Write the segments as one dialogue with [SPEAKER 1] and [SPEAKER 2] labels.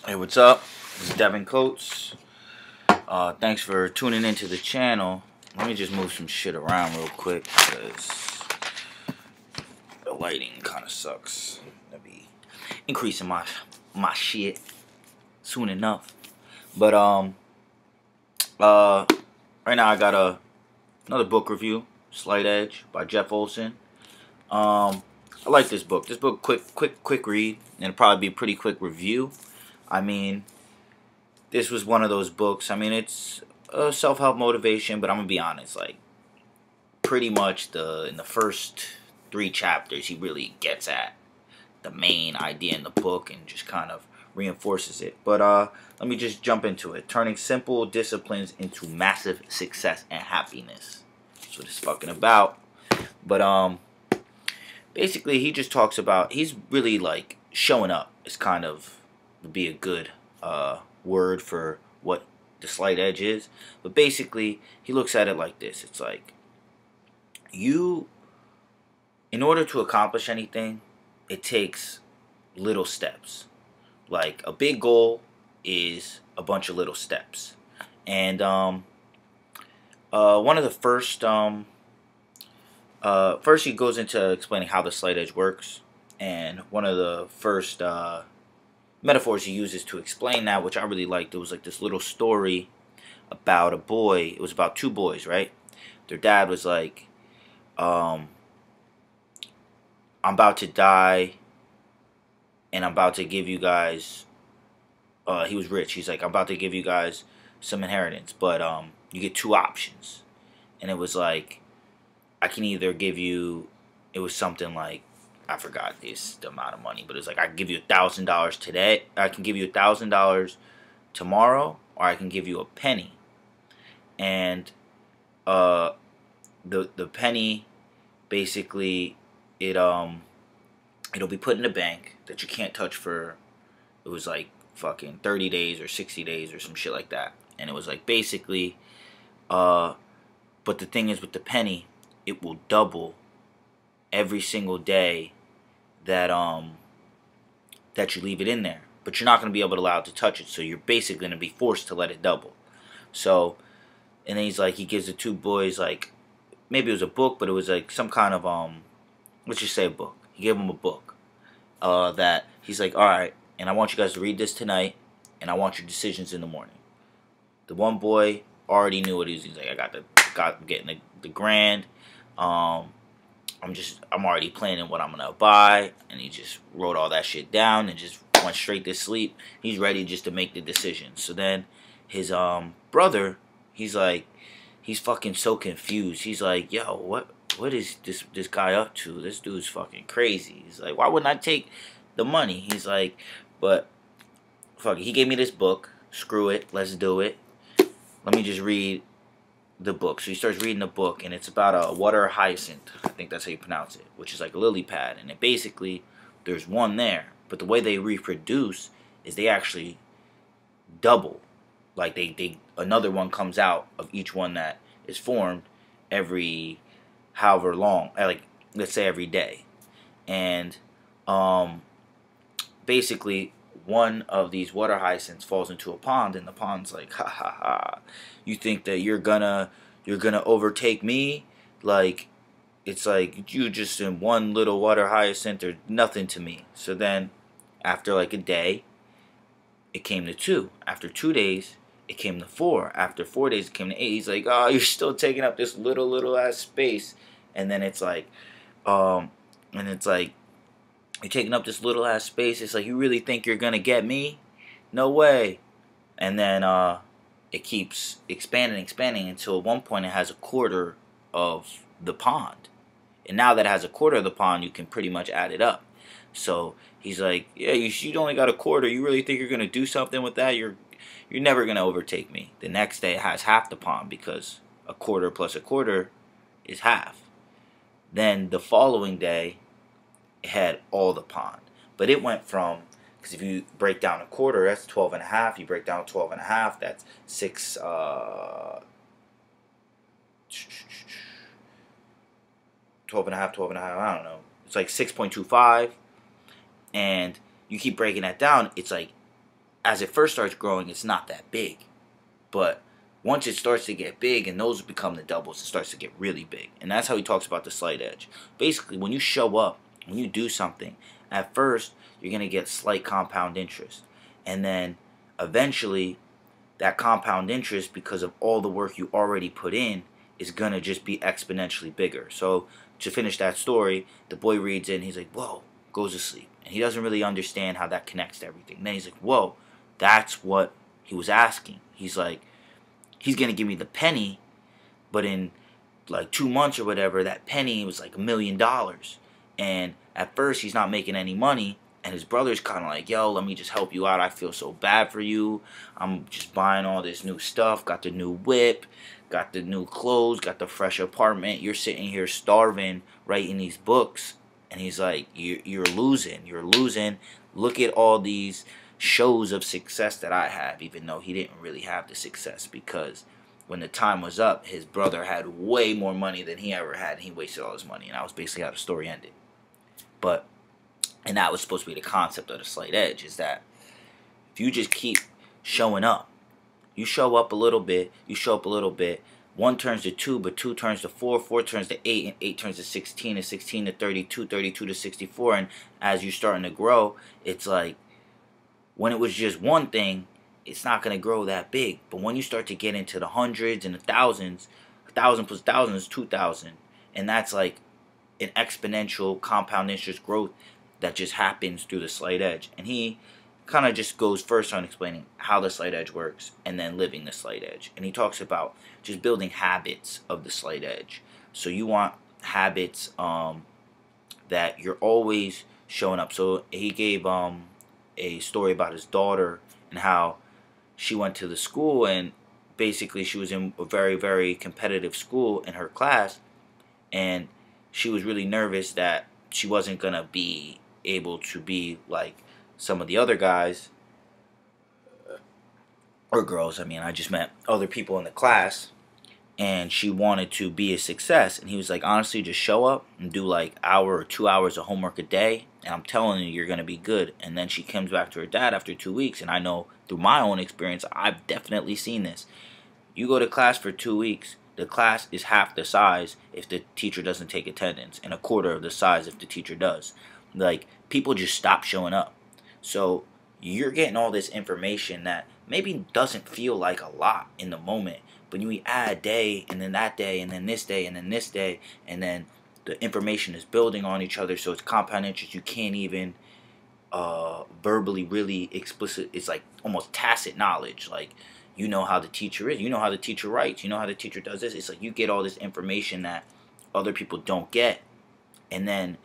[SPEAKER 1] Hey, what's up? This is Devin Coates. Thanks for tuning into the channel. Let me just move some shit around real quick because the lighting kind of sucks. I'll be increasing my shit soon enough. But uh, right now I got another book review, Slight Edge by Jeff Olson. I like this book. This book, quick read, and it'll probably be a pretty quick review. I mean, this was one of those books. I mean, it's self-help motivation, but I'm gonna be honest. Like, pretty much in the first 3 chapters, he really gets at the main idea in the book and just kind of reinforces it. But let me just jump into it. Turning simple disciplines into massive success and happiness. That's what it's fucking about. But basically, he just talks about, he's really like showing up. Is kind of would be a good word for what the slight edge is. But basically, he looks at it like this. It's like, in order to accomplish anything, it takes little steps. Like, a big goal is a bunch of little steps. And one of the first he goes into explaining how the slight edge works. And one of the first metaphors he uses to explain that, which I really liked, it was like this little story about a boy. It was about 2 boys, right? Their dad was like, I'm about to die, and I'm about to give you guys, he was rich. He's like, I'm about to give you guys some inheritance, but you get 2 options. And it was like, I can either give you, it was something like, I forgot the amount of money, but it's like, I can give you $1,000 today. I can give you $1,000 tomorrow, or I can give you a penny. And the penny, basically, it'll be put in a bank that you can't touch for, it was like fucking 30 days or 60 days or some shit like that. And it was like, basically, but the thing is, with the penny, it will double every single day that that you leave it in there. But you're not going to be able to allow it to touch it, so you're basically going to be forced to let it double. So, and then he's like, he gives the 2 boys, like, maybe it was a book, but it was like some kind of let's just say a book. He gave them a book that he's like, all right, and I want you guys to read this tonight, and I want your decisions in the morning. The one boy already knew what he was. He's like, I'm getting the grand. I'm already planning what I'm gonna buy, and he just wrote all that shit down and just went straight to sleep. He's ready just to make the decision. So then his brother, he's like, he's fucking so confused. He's like, yo, what is this guy up to? This dude's fucking crazy. He's like, why wouldn't I take the money? He's like, but fuck it, he gave me this book. Screw it, let's do it. Let me just read the book. So he starts reading the book, and it's about a water hyacinth. I think that's how you pronounce it, which is like a lily pad. And it basically, there's one there, but the way they reproduce is they actually double. Like they another one comes out of each one that is formed every however long, like let's say every day. And basically, one of these water hyacinths falls into a pond, and the pond's like, ha ha ha, you think that you're gonna overtake me? Like, it's like, you just in one little water hyacinth are nothing to me. So then, after like a day, it came to 2. After 2 days, it came to 4. After 4 days, it came to 8. He's like, oh, you're still taking up this little ass space. And then it's like, you're taking up this little ass space. It's like, you really think you're gonna get me? No way. And then it keeps expanding until at one point it has a quarter of the pond. And now that it has a quarter of the pond, you can pretty much add it up. So he's like, yeah, you only got a quarter. You really think you're gonna do something with that? You're never gonna overtake me. The next day it has half the pond, because a quarter plus a quarter is half. Then the following day, it had all the pond. But it went from, because if you break down a quarter, that's 12 and a half. You break down 12 and a half, that's 6, 12 and a half, I don't know. It's like 6.25. And you keep breaking that down, it's like as it first starts growing, it's not that big. But once it starts to get big and those become the doubles, it starts to get really big. And that's how he talks about the slight edge. Basically, when you show up, when you do something, at first, you're going to get slight compound interest. And then eventually, that compound interest, because of all the work you already put in, is going to just be exponentially bigger. So to finish that story, the boy reads it and he's like, whoa, goes to sleep. And he doesn't really understand how that connects to everything. And then he's like, whoa, that's what he was asking. He's like, he's going to give me the penny, but in like 2 months or whatever, that penny was like $1 million. And at first, he's not making any money. And his brother's kind of like, yo, let me just help you out. I feel so bad for you. I'm just buying all this new stuff. Got the new whip. Got the new clothes. Got the fresh apartment. You're sitting here starving, writing these books. And he's like, you're losing. You're losing. Look at all these shows of success that I have, even though he didn't really have the success, because when the time was up, his brother had way more money than he ever had, and he wasted all his money. And that was basically how the story ended. But, and that was supposed to be the concept of the slight edge, is that if you just keep showing up, you show up a little bit, you show up a little bit, 1 turns to 2, but 2 turns to 4, 4 turns to 8, and 8 turns to 16, and 16 to 32, 32 to 64, and as you're starting to grow, it's like, when it was just one thing, it's not going to grow that big. But when you start to get into the hundreds and the thousands, 1,000 plus 1,000 is 2,000. And that's like an exponential compound interest growth that just happens through the slight edge. And he kind of just goes first on explaining how the slight edge works and then living the slight edge. And he talks about just building habits of the slight edge. So you want habits that you're always showing up. So he gave a story about his daughter and how she went to the school, and basically she was in a very, very competitive school in her class, and she was really nervous that she wasn't going to be able to be like some of the other guys or girls. I mean, I just meant other people in the class, and she wanted to be a success. And he was like, honestly, just show up and do like 1 or 2 hours of homework a day, and I'm telling you, you're going to be good. And then she comes back to her dad after 2 weeks, and I know through my own experience, I've definitely seen this. You go to class for 2 weeks, the class is half the size if the teacher doesn't take attendance, and a quarter of the size if the teacher does. Like, people just stop showing up. So you're getting all this information that maybe doesn't feel like a lot in the moment, but you add a day, and then that day, and then this day, and then this day, and then the information is building on each other, so it's compound interest. You can't even verbally really explicit. It's like almost tacit knowledge. Like, you know how the teacher is. You know how the teacher writes. You know how the teacher does this. It's like you get all this information that other people don't get, and then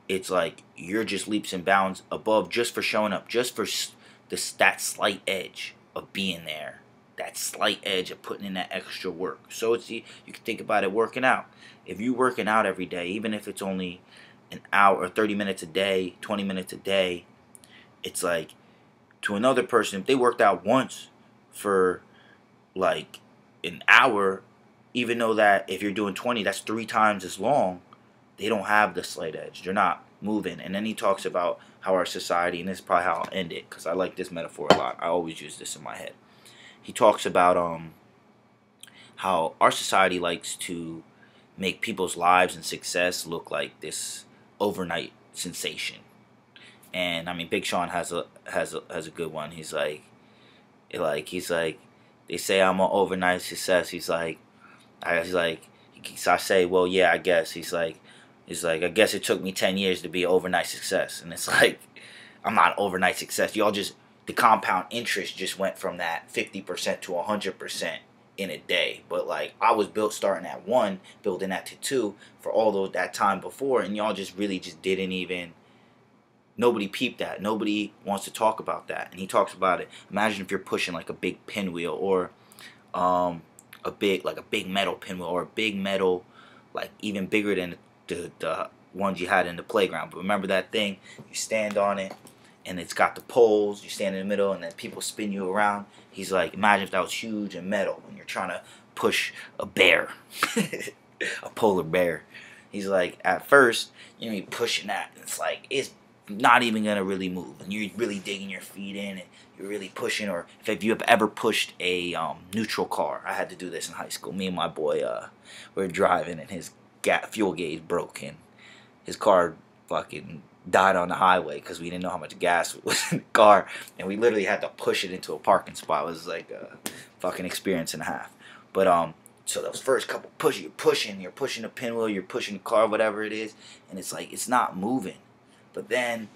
[SPEAKER 1] it's like you're just leaps and bounds above just for showing up, just for that slight edge of being there. That slight edge of putting in that extra work. So it's, you can think about it working out. If you're working out every day, even if it's only an hour or 30 minutes a day, 20 minutes a day, it's like, to another person, if they worked out once for like an hour, even though that if you're doing 20, that's 3 times as long, they don't have the slight edge. They're not moving. And then he talks about how our society, and this is probably how I'll end it, because I like this metaphor a lot. I always use this in my head. He talks about how our society likes to make people's lives and success look like this overnight sensation. And I mean, Big Sean has a good one. He's like they say I'm an overnight success. I say, well, yeah, I guess. He's like, I guess it took me 10 years to be an overnight success. And it's like, I'm not an overnight success. Y'all just, the compound interest just went from that 50% to 100% in a day. But like, I was built starting at 1, building that to 2 for all that time before, and y'all just really just didn't even, nobody peeped that. Nobody wants to talk about that. And he talks about it. Imagine if you're pushing like a big pinwheel, or a big metal pinwheel, or a big metal, like even bigger than the ones you had in the playground. But remember that thing, you stand on it, and it's got the poles, you stand in the middle, and then people spin you around. He's like, imagine if that was huge and metal, and you're trying to push a bear, a polar bear. He's like, at first, you're pushing that, and it's like, it's not even gonna really move, and you're really digging your feet in, and you're really pushing. Or if you have ever pushed a neutral car, I had to do this in high school. Me and my boy were driving, and his fuel gauge broke, and his car fucking died on the highway because we didn't know how much gas was in the car, and we literally had to push it into a parking spot. It was like a fucking experience and a half. But so those first couple you're pushing the pinwheel, you're pushing the car, whatever it is, and it's like it's not moving. But then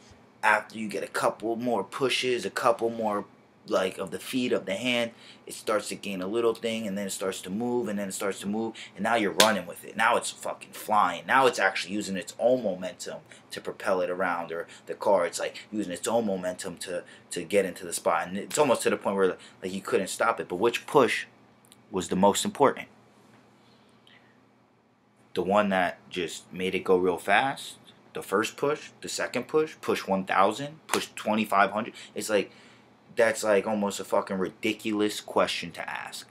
[SPEAKER 1] after you get a couple more pushes, a couple more like of the feet of the hand, it starts to gain a little thing, and then it starts to move, and then it starts to move, and now you're running with it. Now it's fucking flying. Now it's actually using its own momentum to propel it around, or the car, it's like using its own momentum to get into the spot, and it's almost to the point where like you couldn't stop it. But which push was the most important? The one that just made it go real fast? The first push? The second push? Push 1,000? Push 2,500? It's like, that's like almost a fucking ridiculous question to ask.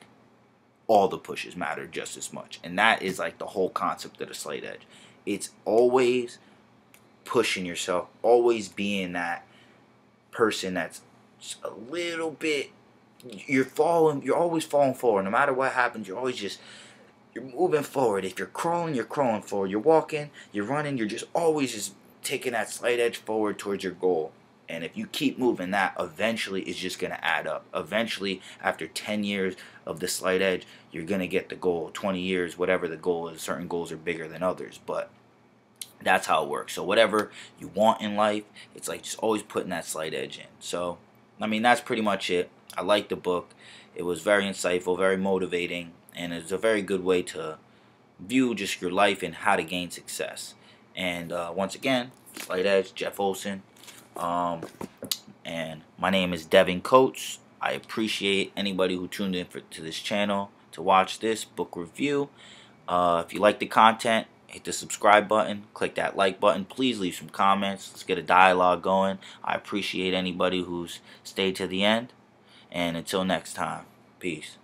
[SPEAKER 1] All the pushes matter just as much. And that is like the whole concept of the slight edge. It's always pushing yourself, always being that person that's just a little bit, you're always falling forward. No matter what happens, you're moving forward. If you're crawling forward. You're walking, you're running, you're just always just taking that slight edge forward towards your goal. And if you keep moving that, eventually it's just going to add up. Eventually, after 10 years of the slight edge, you're going to get the goal. 20 years, whatever the goal is. Certain goals are bigger than others, but that's how it works. So whatever you want in life, it's like just always putting that slight edge in. So, I mean, that's pretty much it. I like the book. It was very insightful, very motivating, and it's a very good way to view just your life and how to gain success. And once again, Slight Edge, Jeff Olson. And my name is Devin Coates. I appreciate anybody who tuned in to this channel to watch this book review. If you like the content, hit the subscribe button, click that like button. Please leave some comments. Let's get a dialogue going. I appreciate anybody who's stayed to the end. And until next time, peace.